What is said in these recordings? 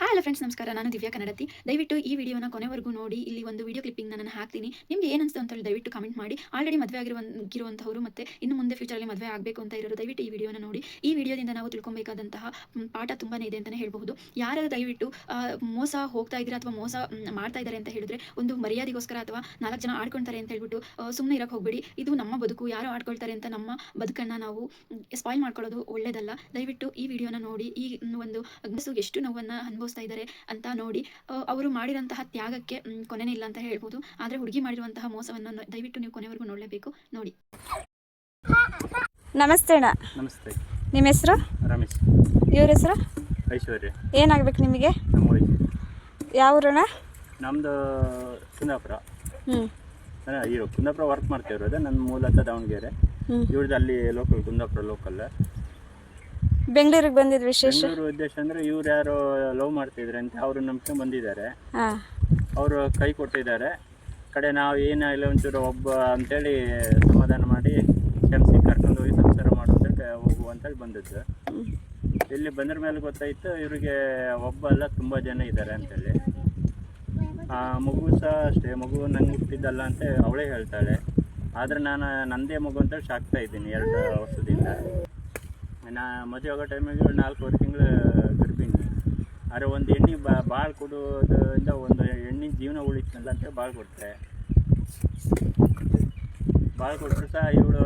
Hello friends, ನಮಸ್ಕಾರ. ನಾನು ದಿವ್ಯಾ ಕನ್ನಡತಿ. ದಯವಿಟ್ಟು ಈ ವಿಡಿಯೋನ ಕೊನೆವರೆಗೂ ನೋಡಿ. ಇಲ್ಲಿ ಒಂದು ವಿಡಿಯೋ ಕ್ಲಿಪ್ಪಿಂಗ್ ನಾನು ಹಾಕ್ತೀನಿ. ನಿಮ್ಗೆ ಏನು ಅನಿಸ್ತು ಅಂತ ಹೇಳಿ ದಯವಿಟ್ಟು ಕಮೆಂಟ್ ಮಾಡಿ. ಆಲ್ರೆಡಿ ಮದುವೆ ಆಗಿರುವಂಥವ್ರು ಮತ್ತೆ ಇನ್ನು ಮುಂದೆ ಫ್ಯೂಚರಲ್ಲಿ ಮದುವೆ ಆಗಬೇಕು ಅಂತ ಇರೋರು ದಯವಿಟ್ಟು ಈ ವಿಡಿಯೋನ ನೋಡಿ. ಈ ವಿಡಿಯೋದಿಂದ ನಾವು ತಿಳ್ಕೊಬೇಕಾದಂತಹ ಪಾಠ ತುಂಬಾನೇ ಇದೆ ಅಂತಲೇ ಹೇಳ್ಬಹುದು. ಯಾರು ದಯವಿಟ್ಟು ಮೋಸ ಹೋಗ್ತಾ ಇದ್ದೀರಾ ಅಥವಾ ಮೋಸ ಮಾಡ್ತಾ ಇದ್ದಾರೆ ಅಂತ ಹೇಳಿದ್ರೆ ಒಂದು ಮರ್ಯಾದೆಗೋಸ್ಕರ ಅಥವಾ 4 ಜನ ಆಡ್ಕೊಳ್ತಾರೆ ಅಂತ ಹೇಳ್ಬಿಟ್ಟು ಸುಮ್ಮನೆ ಇರಕ್ಕೆ ಹೋಗಬೇಡಿ. ಇದು ನಮ್ಮ ಬದುಕು. ಯಾರು ಆಡ್ಕೊಳ್ತಾರೆ ಅಂತ ನಮ್ಮ ಬದುಕನ್ನು ನಾವು ಸ್ಪಾಯ್ಲ್ ಮಾಡ್ಕೊಳ್ಳೋದು ಒಳ್ಳೇದಲ್ಲ. ದಯವಿಟ್ಟು ಈ ವಿಡಿಯೋನ ನೋಡಿ. ಈ ಒಂದು ಗಂಡಸು ಎಷ್ಟು ನೋವನ್ನು ಅನುಭವಿಸ್ತಾ ಇದ್ದಾರೆ ಅಂತ ನೋಡಿ. ಅವರು ಮಾಡಿದಂತಹ ತ್ಯಾಗಕ್ಕೆ ಕೊನೆನೇ ಇಲ್ಲ ಅಂತ ಹೇಳ್ಬೋದು. ಆದರೆ ಹುಡುಗಿ ಮಾಡಿರುವಂತಹ ಮೋಸವನ್ನು ದಯವಿಟ್ಟು ನೀವು ಕೊನೆವರೆಗೂ ನೋಡಲೇಬೇಕು. ನೋಡಿ. ನಮಸ್ತೆ ಅಣ್ಣ. ನಮಸ್ತೆ. ನಿಮ್ಮ ಹೆಸರು? ರಮೇಶ್. ಇವ್ರ ಹೆಸರು? ಐಶ್ವರ್ಯ. ಏನಾಗ್ಬೇಕು ನಿಮಗೆ? ಯಾವ ಊರಣ್ಣ? ನಮ್ಮದು ಕುಂದಾಪುರ. ಇರೋ ಕುಂದಾಪುರ ವರ್ಕ್ ಮಾಡ್ತಿರೋದು. ನನ್ನ ಮೂಲತಃ ದಾವಣಗೆರೆ. ಇವ್ರದ್ದು ಅಲ್ಲಿ ಲೋಕಲ್, ಕುಂದಾಪುರ ಲೋಕಲ್. ಬೆಂಗಳೂರಿಗೆ ಬಂದಿದ್ದು ವಿಶೇಷ ಬೆಂಗಳೂರು ಉದ್ದೇಶ ಅಂದರೆ ಇವ್ರು ಯಾರೋ ಲವ್ ಮಾಡ್ತಿದ್ರೆ ಅಂತ ಅವರು ನಂಬಿಕೆ ಬಂದಿದ್ದಾರೆ. ಅವರು ಕೈ ಕೊಟ್ಟಿದ್ದಾರೆ. ಕಡೆ ನಾವು ಏನಾಗಲಿ ಒಂಚೂರು ಒಬ್ಬ ಅಂತೇಳಿ ಸಮಾಧಾನ ಮಾಡಿ ಕ್ಷಮಿಸಿ ಕರ್ಕೊಂಡು ಹೋಗಿ ಸಂಸಾರ ಮಾಡೋದಕ್ಕೆ ಹೋಗುವ ಅಂತೇಳಿ ಬಂದದ್ದು. ಇಲ್ಲಿ ಬಂದ್ರ ಮೇಲೆ ಗೊತ್ತಾಯಿತು ಇವರಿಗೆ ಒಬ್ಬ ಅಲ್ಲ ತುಂಬ ಜನ ಇದ್ದಾರೆ ಅಂತೇಳಿ. ಮಗು ಸಹ ಅಷ್ಟೇ, ಮಗು ನಂಗೆ ಹುಟ್ಟಿದ್ದಲ್ಲ ಅಂತ ಅವಳೇ ಹೇಳ್ತಾಳೆ. ಆದರೆ ನಾನು ನಂದೇ ಮಗು ಅಂತೇಳಿ ಸಾಕ್ತಾ ಇದ್ದೀನಿ 2 ವರ್ಷದಿಂದ. ನಾ ಮದುವೆ ಆಗೋ ಟೈಮಿಗೆ 4 ತಿಂಗಳು ಗರ್ಭಿಣಿ. ಆದರೆ ಒಂದು ಎಣ್ಣೆ ಭಾಳ ಕೊಡೋದ್ರಿಂದ ಒಂದು ಹೆಣ್ಣಿನ ಜೀವನ ಉಳಿತಲ್ಲ ಅಂತೇಳಿ ಭಾಳ ಕೊಡ್ತಾರೆ. ಭಾಳ ಕೊಟ್ಟರು ಸಹ ಇವಳು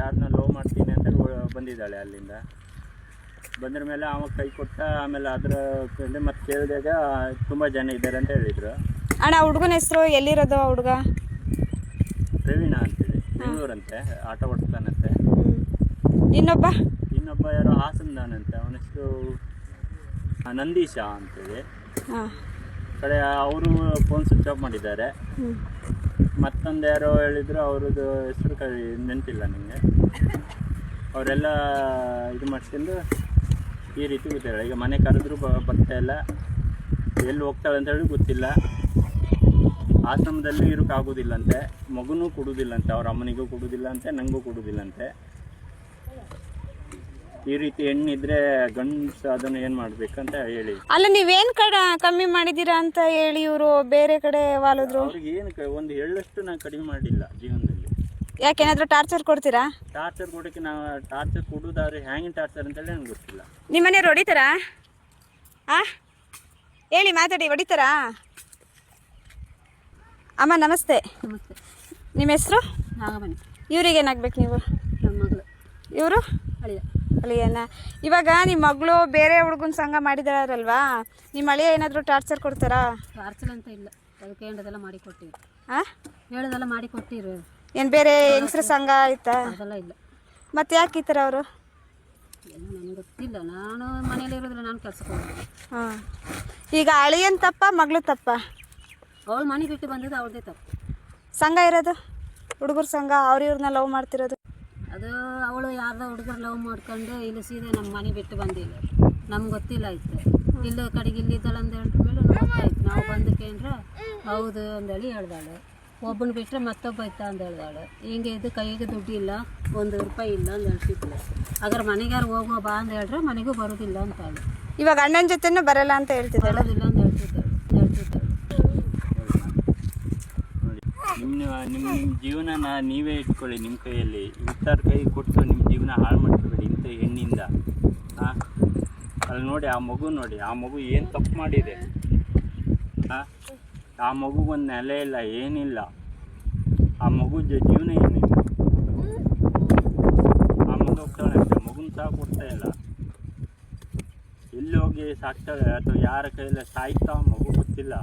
ಯಾರನ್ನ ಲವ್ ಮಾಡ್ತೀನಿ ಅಂತೇಳಿ ಬಂದಿದ್ದಾಳೆ. ಅಲ್ಲಿಂದ ಬಂದ್ರ ಮೇಲೆ ಅವಾಗ ಕೈ ಕೊಟ್ಟ. ಆಮೇಲೆ ಅದರ ಮತ್ತೆ ಕೇಳಿದಾಗ ತುಂಬ ಜನ ಇದ್ದಾರೆ ಅಂತ ಹೇಳಿದರು. ಅಣ್ಣ, ಹುಡುಗನ ಹೆಸರು? ಎಲ್ಲಿರೋದು ಹುಡುಗ? ಪ್ರವೀಣ ಅಂತೇಳಿ, ಬೆಂಗಳೂರಂತೆ, ಆಟೋ ಓಡಿಸ್ತಾನಂತೆ. ಇನ್ನೊಬ್ಬ ಯಾರೋ ಹಾಸನದಾನಂತೆ, ಅವನ ಹೆಸರು ನಂದೀಶ ಅಂತೇಳಿ. ಕಡೆ ಅವರು ಫೋನ್ ಸ್ವಿಚ್ ಆಫ್ ಮಾಡಿದ್ದಾರೆ. ಮತ್ತೊಂದು ಯಾರೋ ಹೇಳಿದ್ರು, ಅವ್ರದ್ದು ಹೆಸರು ನೆನಪಿಲ್ಲ ನನಗೆ. ಅವರೆಲ್ಲ ಇದು ಮಾಡ್ಕೊಂಡು ಈ ರೀತಿ ಗೊತ್ತಿಲ್ಲ. ಈಗ ಮನೆ ಕರೆದ್ರೂ ಬರ್ತಾ ಇಲ್ಲ, ಎಲ್ಲಿ ಹೋಗ್ತಾಳೆ ಅಂತ ಹೇಳಿ ಗೊತ್ತಿಲ್ಲ. ಆಶ್ರಮದಲ್ಲಿ ಇರೋಕ್ಕಾಗೋದಿಲ್ಲಂತೆ, ಮಗುನೂ ಕೊಡೋದಿಲ್ಲಂತೆ, ಅವ್ರ ಅಮ್ಮನಿಗೂ ಕೊಡೋದಿಲ್ಲಂತೆ, ನನಗೂ ಕೊಡೋದಿಲ್ಲಂತೆ. ಈ ರೀತಿ ಹೆಣ್ಣಿದ್ರೆ ಗಂಡಸು ಅದನ್ನು ಏನು ಮಾಡ್ಬೇಕಂತ ಹೇಳಿ. ಅಲ್ಲ, ನೀವೇನು ಕಮ್ಮಿ ಮಾಡಿದ್ದೀರಾ ಅಂತ ಹೇಳಿ ಇವರು ಬೇರೆ ಕಡೆ ವಾಲಿದ್ರು? ಅವ್ರಿಗೆ ಏನು ಒಂದು ಹೇಳಷ್ಟು ನಾನು ಕಡಿಮೆ ಮಾಡಿಲ್ಲ ಜೀವನದಲ್ಲಿ. ಯಾಕೆನಾದ್ರೂ ಟಾರ್ಚರ್ ಕೊಡ್ತೀರಾ? ಟಾರ್ಚರ್ ಕೊಡೋಕ್ಕೆ ನಾವು ಟಾರ್ಚರ್ ಕೊಡೋದಾದ್ರೆ ಹ್ಯಾಂಗಿನ ಟಾರ್ಚರ್ ಅಂತೇಳಿ ನನಗೆ ಗೊತ್ತಿಲ್ಲ. ನಿಮ್ಮ ಮನೆಯವ್ರು ಹೊಡಿತಾರಾ? ಹೇಳಿ, ಮಾತಾಡಿ. ಹೊಡಿತಾರಾ? ಅಮ್ಮ ನಮಸ್ತೆ. ನಮಸ್ತೆ. ನಿಮ್ಮ ಹೆಸರು? ನಾಗಮಣಿ. ಇವ್ರಿಗೆ ಏನಾಗ್ಬೇಕು ನೀವು? ನಮ್ಮ ಮಗಳು. ಇವರು ಅಳಿಯ. ಅಳಿಯನ. ಇವಾಗ ನಿಮ್ಮ ಮಗಳು ಬೇರೆ ಹುಡುಗನ ಸಂಘ ಮಾಡಿದಾರಲ್ವಾ, ನಿಮ್ಮ ಅಳಿಯ ಏನಾದರೂ ಟಾರ್ಚರ್ ಕೊಡ್ತಾರಾ? ಟಾರ್ಚರ್ ಅಂತ ಇಲ್ಲ, ಅದಕ್ಕೆ ಹೇಳೋದೆಲ್ಲ ಮಾಡಿ ಕೊಟ್ಟಿರು. ಹೇಳೋದೆಲ್ಲ ಮಾಡಿ ಕೊಟ್ಟಿರು. ಏನು ಬೇರೆ ಹೆಂಗಸ್ರ ಸಂಘ ಆಯ್ತಾ? ಅದೆಲ್ಲ ಇಲ್ಲ. ಮತ್ತೆ ಯಾಕೆ ಈ ಥರ ಅವರು? ಏನೋ ನನಗೆ ಗೊತ್ತಿಲ್ಲ. ನಾನು ಮನೇಲಿ ಇರೋದಿಲ್ಲ, ನಾನು ಕೆಲಸಕ್ಕೆ ಹೋಗೋದು. ಈಗ ಅಳಿಯನ್ ತಪ್ಪ, ಮಗಳು ತಪ್ಪ? ಅವಳು ಮನೆ ಬಿಟ್ಟು ಬಂದಿದ್ದು ಅವ್ರದ್ದೇ ತಪ್ಪು. ಸಂಘ ಇರೋದು ಹುಡುಗರ ಸಂಘ, ಇವ್ರನ್ನ ಲವ್ ಮಾಡ್ತಿರೋದು ಅದು ಅವಳು ಯಾರ್ದೋ ಹುಡುಗರು ಲವ್ ಮಾಡ್ಕೊಂಡು ಇಲ್ಲಿ ಸೀದಾ ನಮ್ಮ ಮನೆ ಬಿಟ್ಟು ಬಂದಿಲ್ಲ. ನಮ್ಗೆ ಗೊತ್ತಿಲ್ಲ ಆಯ್ತು. ಇಲ್ಲ ಕಡೆಗೆ ಇಲ್ಲಿದ್ದಲ್ಲ ಅಂತ ಹೇಳಿದ ಮೇಲೆ ಗೊತ್ತಾಯ್ತು. ನಾವು ಬಂದಕ್ಕೇನ್ರ ಹೌದು ಅಂದೇಳಿ ಹೇಳ್ದಾಳೆ. ಒಬ್ಬನ ಬಿಟ್ಟರೆ ಮತ್ತೊಬ್ಬ ಇತ್ತ ಅಂತ ಹೇಳ್ದಾಳೆ. ಹಿಂಗೆ ಇದು ಕೈಗೆ ದುಡ್ಡು ಇಲ್ಲ, 1 ರೂಪಾಯಿ ಇಲ್ಲ ಅಂತ ಹೇಳ್ತಿದ್ಲು. ಅದ್ರ ಮನೆಗಾರು ಹೋಗೋ ಬಾ ಅಂತ ಹೇಳಿದ್ರೆ ಮನೆಗೂ ಬರೋದಿಲ್ಲ ಅಂತ ಹೇಳಿ. ಇವಾಗ ಅಣ್ಣನ ಜೊತೆನೂ ಬರಲ್ಲ ಅಂತ ಹೇಳ್ತಿದ್ದಾಳೆ. ಬರೋದಿಲ್ಲ ಅಂತ ಹೇಳ್ತಿದ್ದಾಳೆ. ನಿಮ್ಮ ಜೀವನ ನೀವೇ ಇಟ್ಕೊಳ್ಳಿ ನಿಮ್ಮ ಕೈಯಲ್ಲಿ. ಇತರ ಕೈ ಕೊಟ್ಟು ನಿಮ್ಮ ಜೀವನ ಹಾಳು ಮಾಡ್ಕೊಬೇಡಿ ಇಂಥ ಹೆಣ್ಣಿಂದ. ಅಲ್ಲಿ ನೋಡಿ, ಆ ಮಗು ನೋಡಿ, ಆ ಮಗು ಏನು ತಪ್ಪು ಮಾಡಿದೆ. ಆ ಮಗುಗೊಂದು ನೆಲೆ ಇಲ್ಲ, ಏನಿಲ್ಲ. ಆ ಮಗು ಜೀವನ ಏನಿಲ್ಲ. ಆ ಮಗು ಹೋಗ್ತಾಳೆ, ಮಗುನ ಸಹ ಕೊಡ್ತಾ ಇಲ್ಲ. ಎಲ್ಲಿ ಹೋಗಿ ಸಾಕ್ತಾಳೆ ಅಥವಾ ಯಾರ ಕೈಯಲ್ಲಿ ಸಾಯ್ತಾ ಮಗು ಗೊತ್ತಿಲ್ಲ.